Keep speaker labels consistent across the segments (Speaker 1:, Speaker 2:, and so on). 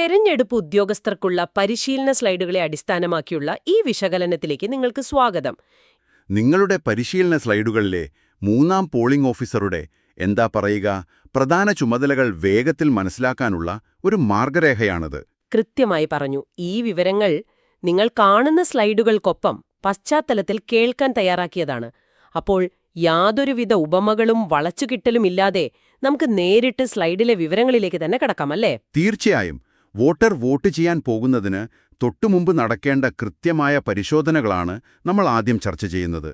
Speaker 1: തെരഞ്ഞെടുപ്പ് ഉദ്യോഗസ്ഥർക്കുള്ള പരിശീലന സ്ലൈഡുകളെ അടിസ്ഥാനമാക്കിയുള്ള ഈ വിശകലനത്തിലേക്ക് നിങ്ങൾക്ക് സ്വാഗതം.
Speaker 2: നിങ്ങളുടെ പരിശീലന സ്ലൈഡുകളിലെ മൂന്നാം പോളിംഗ് ഓഫീസറുടെ എന്താ പറയുക പ്രധാന ചുമതലകൾ വേഗത്തിൽ മനസ്സിലാക്കാനുള്ള ഒരു മാർഗരേഖയാണിത്.
Speaker 1: കൃത്യമായി പറഞ്ഞു. ഈ വിവരങ്ങൾ നിങ്ങൾ കാണുന്ന സ്ലൈഡുകൾക്കൊപ്പം പശ്ചാത്തലത്തിൽ കേൾക്കാൻ തയ്യാറാക്കിയതാണ്. അപ്പോൾ യാതൊരുവിധ ഉപമകളും വളച്ചുകിട്ടലുമില്ലാതെ നമുക്ക് നേരിട്ട് സ്ലൈഡിലെ വിവരങ്ങളിലേക്ക് തന്നെ കടക്കാം, അല്ലേ?
Speaker 2: തീർച്ചയായും. വോട്ടർ വോട്ട് ചെയ്യാൻ പോകുന്നതിന് തൊട്ടുമുമ്പ് നടക്കേണ്ട കൃത്യമായ പരിശോധനകളാണ് നമ്മൾ ആദ്യം ചർച്ച ചെയ്യുന്നത്.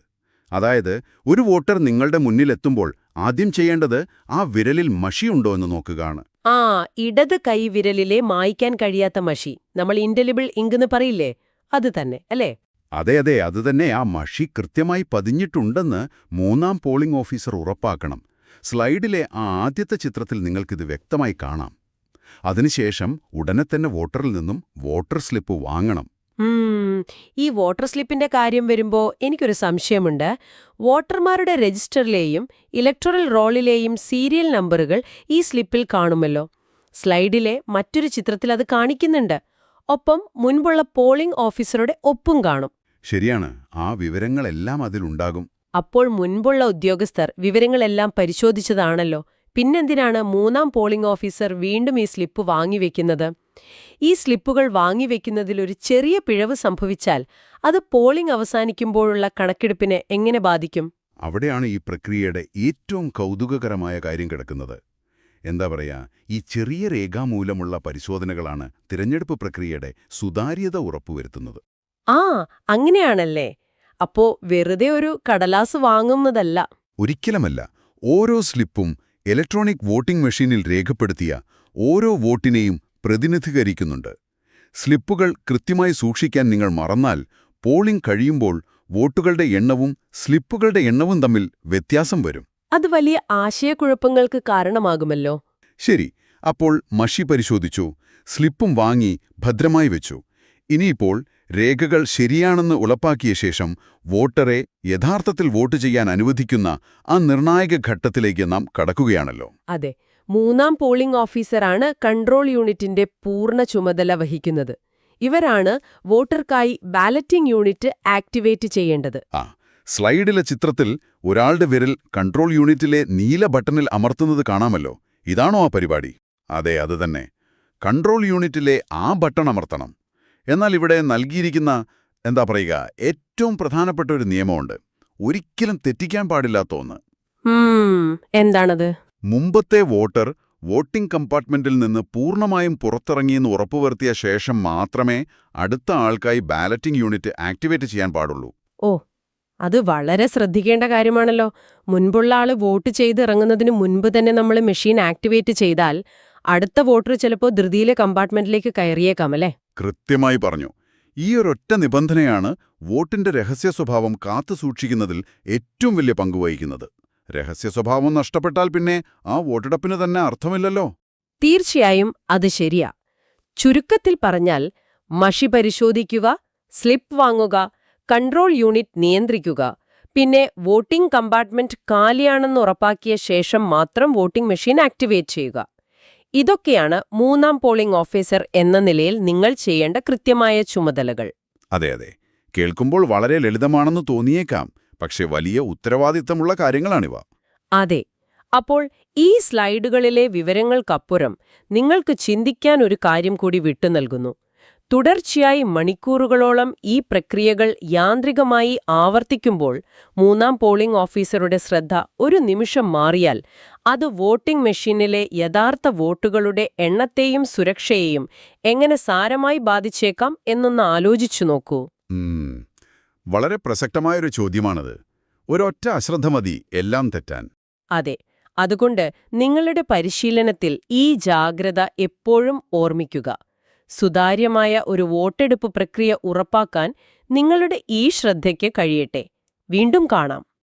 Speaker 2: അതായത് ഒരു വോട്ടർ നിങ്ങളുടെ മുന്നിലെത്തുമ്പോൾ ആദ്യം ചെയ്യേണ്ടത് ആ വിരലിൽ മഷിയുണ്ടോ എന്ന് നോക്കുകയാണ്.
Speaker 1: ഇടത് കൈവിരലിലെ മായ്ക്കാൻ കഴിയാത്ത മഷി, നമ്മൾ ഇൻഡെലിബിൾ ഇങ്ക് എന്ന് പറയില്ലേ, അത് തന്നെ അല്ലേ?
Speaker 2: അതെ, അതുതന്നെ. ആ മഷി കൃത്യമായി പതിഞ്ഞിട്ടുണ്ടെന്ന് മൂന്നാം പോളിംഗ് ഓഫീസർ ഉറപ്പാക്കണം. സ്ലൈഡിലെ ആ ആദ്യത്തെ ചിത്രത്തിൽ നിങ്ങൾക്കിത് വ്യക്തമായി കാണാം. അതിനുശേഷം ഉടനെ തന്നെ വോട്ടറിൽ നിന്നും വോട്ടർ സ്ലിപ്പ് വാങ്ങണം.
Speaker 1: ഈ വോട്ടർ സ്ലിപ്പിന്റെ കാര്യം വരുമ്പോ എനിക്കൊരു സംശയമുണ്ട്. വോട്ടർമാരുടെ രജിസ്റ്ററിലെയും ഇലക്ടറൽ റോളിലെയും സീരിയൽ നമ്പറുകൾ ഈ സ്ലിപ്പിൽ കാണുമല്ലോ. സ്ലൈഡിലെ മറ്റൊരു ചിത്രത്തിൽ അത് കാണിക്കുന്നുണ്ട്. ഒപ്പം മുൻപുള്ള പോളിംഗ് ഓഫീസറുടെ ഒപ്പും കാണും.
Speaker 2: ശരിയാണ്, ആ വിവരങ്ങളെല്ലാം അതിലുണ്ടാകും.
Speaker 1: അപ്പോൾ മുൻപുള്ള ഉദ്യോഗസ്ഥർ വിവരങ്ങളെല്ലാം പരിശോധിച്ചതാണല്ലോ. പിന്നെന്തിനാണ് മൂന്നാം പോളിംഗ് ഓഫീസർ വീണ്ടും ഈ സ്ലിപ്പ് വാങ്ങിവെക്കുന്നത്? ഈ സ്ലിപ്പുകൾ വാങ്ങിവെക്കുന്നതിലൊരു ചെറിയ പിഴവ് സംഭവിച്ചാൽ അത് പോളിംഗ് അവസാനിക്കുമ്പോഴുള്ള കണക്കെടുപ്പിനെ എങ്ങനെ ബാധിക്കും?
Speaker 2: അവിടെയാണ് ഈ പ്രക്രിയയുടെ ഏറ്റവും കൗതുകകരമായ കാര്യം കിടക്കുന്നത്. എന്താ പറയാ, ഈ ചെറിയ രേഖാമൂലമുള്ള പരിശോധനകളാണ് തിരഞ്ഞെടുപ്പ് പ്രക്രിയയുടെ സുതാര്യത ഉറപ്പുവരുത്തുന്നത്.
Speaker 1: അങ്ങനെയാണല്ലേ? അപ്പോ വെറുതെ ഒരു കടലാസ് വാങ്ങുന്നതല്ല.
Speaker 2: ഒരിക്കലുമല്ല. ഓരോ സ്ലിപ്പും ഇലക്ട്രോണിക് വോട്ടിംഗ് മെഷീനിൽ രേഖപ്പെടുത്തിയ ഓരോ വോട്ടിനെയും പ്രതിനിധീകരിക്കുന്നുണ്ട്. സ്ലിപ്പുകൾ കൃത്യമായി സൂക്ഷിക്കാൻ നിങ്ങൾ മറന്നാൽ പോളിംഗ് കഴിയുമ്പോൾ വോട്ടുകളുടെ എണ്ണവും സ്ലിപ്പുകളുടെ എണ്ണവും തമ്മിൽ വ്യത്യാസം വരും.
Speaker 1: അത് വലിയ ആശയക്കുഴപ്പങ്ങൾക്ക് കാരണമാകുമല്ലോ.
Speaker 2: ശരി, അപ്പോൾ മഷി പരിശോധിച്ചു, സ്ലിപ്പും വാങ്ങി ഭദ്രമായി വെച്ചു. ഇനിയിപ്പോൾ രേഖകൾ ശരിയാണെന്ന് ഉറപ്പാക്കിയ ശേഷം വോട്ടറെ യഥാർത്ഥത്തിൽ വോട്ട് ചെയ്യാൻ അനുവദിക്കുന്ന ആ നിർണായക ഘട്ടത്തിലേക്ക് നാം കടക്കുകയാണല്ലോ.
Speaker 1: അതെ, മൂന്നാം പോളിംഗ് ഓഫീസറാണ് കൺട്രോൾ യൂണിറ്റിന്റെ പൂർണ്ണ ചുമതല വഹിക്കുന്നത്. ഇവരാണ് വോട്ടർക്കായി ബാലറ്റിംഗ് യൂണിറ്റ് ആക്ടിവേറ്റ് ചെയ്യേണ്ടത്.
Speaker 2: സ്ലൈഡിലെ ചിത്രത്തിൽ ഒരാളുടെ വിരൽ കൺട്രോൾ യൂണിറ്റിലെ നീല ബട്ടണിൽ അമർത്തുന്നത് കാണാമല്ലോ. ഇതാണോ ആ പരിപാടി? അതെ, അതുതന്നെ. കൺട്രോൾ യൂണിറ്റിലെ ആ ബട്ടൺ അമർത്തണം. എന്നാൽ ഇവിടെ നൽകിയിരിക്കുന്ന എന്താ പറയുക ഏറ്റവും പ്രധാനപ്പെട്ട ഒരു നിയമമുണ്ട്. ഒരിക്കലും തെറ്റിക്കാൻ പാടില്ലാത്ത ഒന്ന്.
Speaker 1: എന്താണത്?
Speaker 2: മുമ്പത്തെ വോട്ടർ വോട്ടിംഗ് കമ്പാർട്ട്മെന്റിൽ നിന്ന് പൂർണ്ണമായും പുറത്തിറങ്ങിയെന്ന് ഉറപ്പുവരുത്തിയ ശേഷം മാത്രമേ അടുത്ത ആൾക്കായി ബാലറ്റിംഗ് യൂണിറ്റ് ആക്ടിവേറ്റ് ചെയ്യാൻ പാടുള്ളൂ.
Speaker 1: അത് വളരെ ശ്രദ്ധിക്കേണ്ട കാര്യമാണല്ലോ. മുൻപുള്ള ആള് വോട്ട് ചെയ്ത് ഇറങ്ങുന്നതിന് മുൻപ് തന്നെ നമ്മൾ മെഷീൻ ആക്ടിവേറ്റ് ചെയ്താൽ അടുത്ത വോട്ടർ ചിലപ്പോൾ ധൃതിയിലെ കമ്പാർട്ട്മെന്റിലേക്ക് കയറിയേക്കാം, അല്ലേ?
Speaker 2: കൃത്യമായി പറഞ്ഞു. ഈ ഒരൊറ്റ നിബന്ധനയാണ് വോട്ടിന്റെ രഹസ്യ സ്വഭാവം കാത്തുസൂക്ഷിക്കുന്നതിൽ ഏറ്റവും വലിയ പങ്കുവഹിക്കുന്നത്. രഹസ്യ സ്വഭാവം നഷ്ടപ്പെട്ടാൽ പിന്നെ ആ വോട്ടെടുപ്പിന് തന്നെ അർത്ഥമില്ലല്ലോ.
Speaker 1: തീർച്ചയായും അത് ശരിയാ. ചുരുക്കത്തിൽ പറഞ്ഞാൽ മഷി പരിശോധിക്കുക, സ്ലിപ്പ് വാങ്ങുക, കൺട്രോൾ യൂണിറ്റ് നിയന്ത്രിക്കുക, പിന്നെ വോട്ടിംഗ് കമ്പാർട്ട്മെന്റ് കാലിയാണെന്ന് ഉറപ്പാക്കിയ ശേഷം മാത്രം വോട്ടിംഗ് മെഷീൻ ആക്ടിവേറ്റ് ചെയ്യുക. ഇതൊക്കെയാണ് മൂന്നാം പോളിംഗ് ഓഫീസർ എന്ന നിലയിൽ നിങ്ങൾ ചെയ്യേണ്ട കൃത്യമായ ചുമതലകൾ.
Speaker 2: അതെ, കേൾക്കുമ്പോൾ വളരെ ലളിതമാണെന്ന് തോന്നിയേക്കാം. പക്ഷെ വലിയ ഉത്തരവാദിത്തമുള്ള കാര്യങ്ങളാണിവ.
Speaker 1: അതെ. അപ്പോൾ ഈ സ്ലൈഡുകളിലെ വിവരങ്ങൾക്കപ്പുറം നിങ്ങൾക്ക് ചിന്തിക്കാൻ ഒരു കാര്യം കൂടി വിട്ടുനൽകുന്നു. തുടർച്ചയായി മണിക്കൂറുകളോളം ഈ പ്രക്രിയകൾ യാന്ത്രികമായി ആവർത്തിക്കുമ്പോൾ മൂന്നാം പോളിംഗ് ഓഫീസറുടെ ശ്രദ്ധ ഒരു നിമിഷം മാറിയാൽ അത് വോട്ടിംഗ് മെഷീനിലെ യഥാർത്ഥ വോട്ടുകളുടെ എണ്ണത്തെയും സുരക്ഷയെയും എങ്ങനെ സാരമായി ബാധിച്ചേക്കാം എന്നൊന്ന് ആലോചിച്ചു നോക്കൂ.
Speaker 2: വളരെ പ്രസക്തമായൊരു ചോദ്യമാണത്. ഒരൊറ്റ അശ്രദ്ധ മതി എല്ലാം തെറ്റാൻ.
Speaker 1: അതെ. അതുകൊണ്ട് നിങ്ങളുടെ പരിശീലനത്തിൽ ഈ ജാഗ്രത എപ്പോഴും ഓർമ്മിക്കുക. സുതാര്യമായ ഒരു വോട്ടെടുപ്പ് പ്രക്രിയ ഉറപ്പാക്കാൻ നിങ്ങളുടെ ഈ ശ്രദ്ധയ്ക്ക് കഴിയട്ടെ. വീണ്ടും കാണാം.